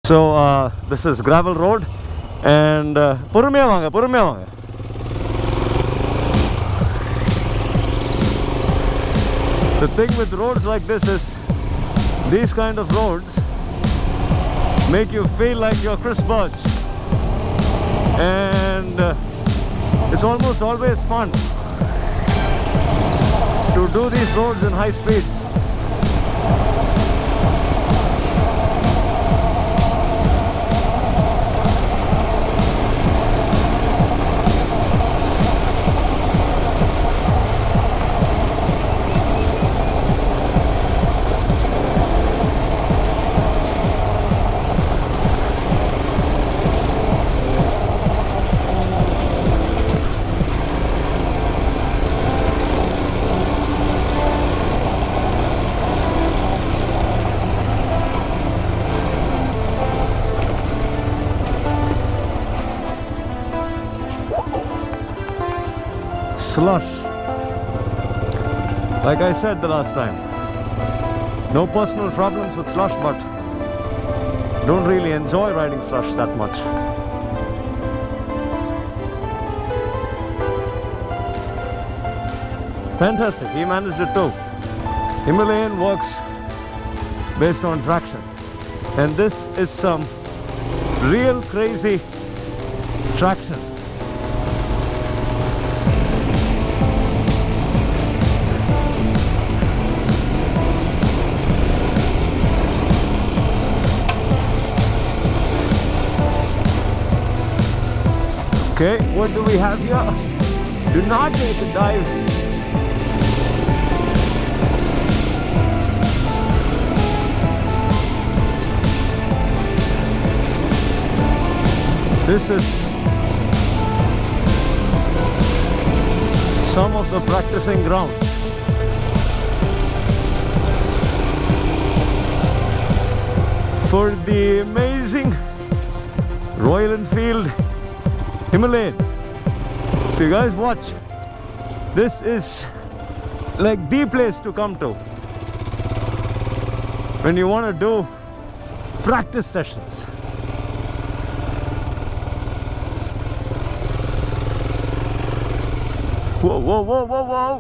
So this is gravel road and பொறுமையா வாங்க பொறுமையா வாங்க. The thing with roads like this is these kind of roads make you feel like you're Chris Birch, and it's almost always fun to do these roads in high speeds. Slush. Like I said the last time, no personal problems with slush, but don't really enjoy riding slush that much. Fantastic, he managed it too. Himalayan works based on traction, and this is some real crazy traction. Okay, what do we have here? Do not take a dive. This is some of the practicing ground. For the amazing Royal Enfield Himalayan. If you guys watch, this is like the place to come to when you want to do practice sessions. Whoa, whoa, whoa, whoa, whoa.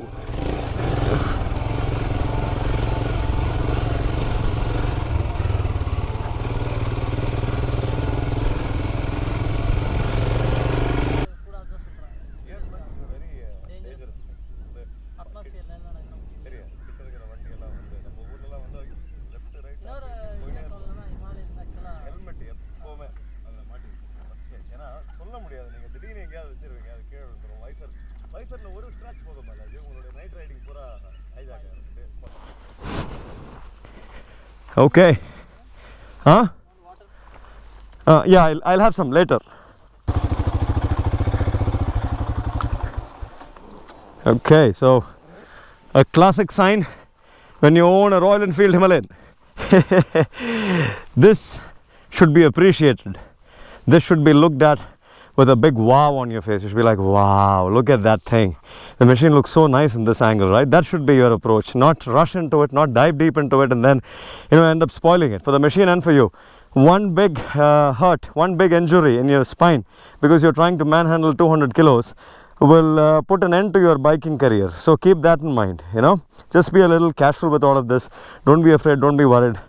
Okay. Huh? Yeah, I'll have some later. Okay, so a classic sign when you own a Royal Enfield Himalayan. This should be appreciated. This should be looked at with a big wow on your face. You should be like, wow, look at that thing. The machine looks so nice in this angle, right? That should be your approach. Not rush into it, not dive deep into it and then, end up spoiling it for the machine and for you. One big hurt, one big injury in your spine because you're trying to manhandle 200 kilos will put an end to your biking career. So keep that in mind, Just be a little casual with all of this. Don't be afraid, don't be worried.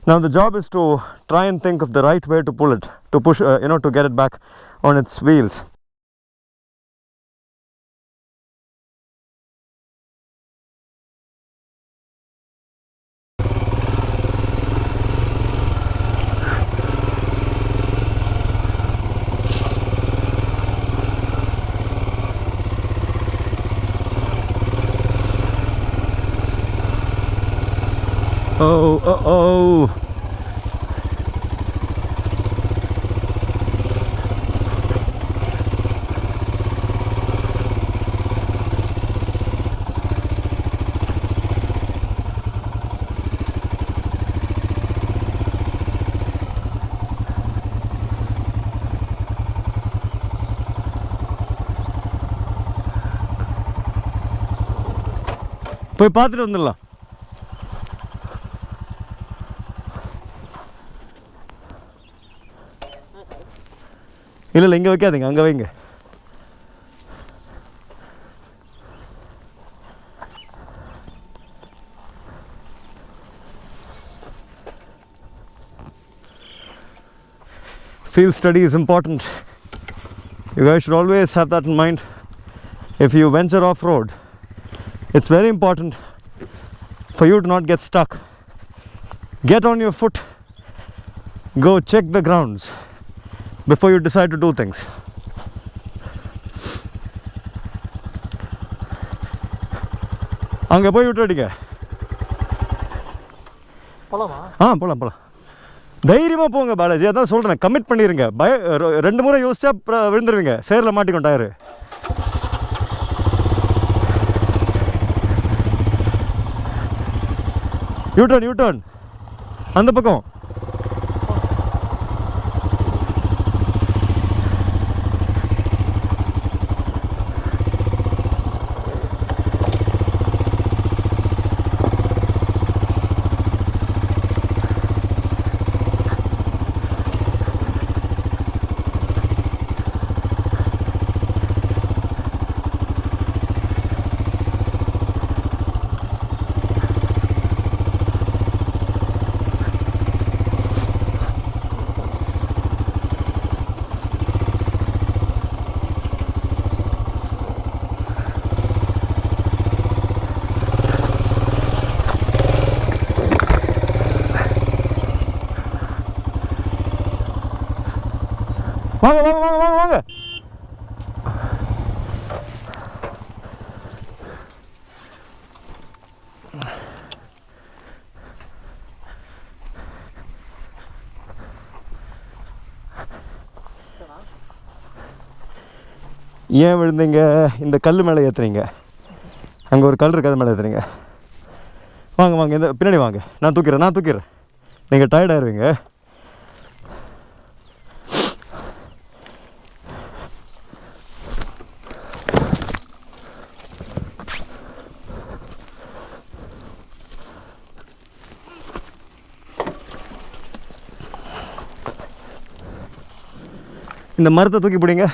Now the job is to try and think of the right way to pull it, to push, to get it back on its wheels. Oh, oh. போய் பார்த்துட்டு வந்துடலாம். இல்லை இல்லை, இங்கே வைக்காதீங்க, அங்கே வைங்க. Field study is important. You guys should always have that in mind. If you venture off-road, it's very important for you to not get stuck. Get on your foot. Go check the grounds before you decide to do things. அங்கே போய் விட்டுடிங்க. போலாமா? போகலாம். தைரியமாக போங்க பாலாஜி, அதான் சொல்கிறேன். Commit பண்ணிடுங்க. 2 முறை யோசிச்சா விழுந்துருவீங்க. சேரில் மாட்டிக்கும் டயரு. யூ-டர்ன் அந்த பக்கம். வாங்க. ஏன் விழுந்தீங்க? இந்த கல் மேலே ஏற்றுறீங்க. அங்கே ஒரு கல் இருக்கு, அது மேலே ஏற்றுறீங்க. வாங்க, இந்த பின்னாடி வாங்க. நான் தூக்கிறேன். நீங்கள் டயர்ட் ஆயிடுவீங்க. இந்த மரத்தை தூக்கி பிடிங்க.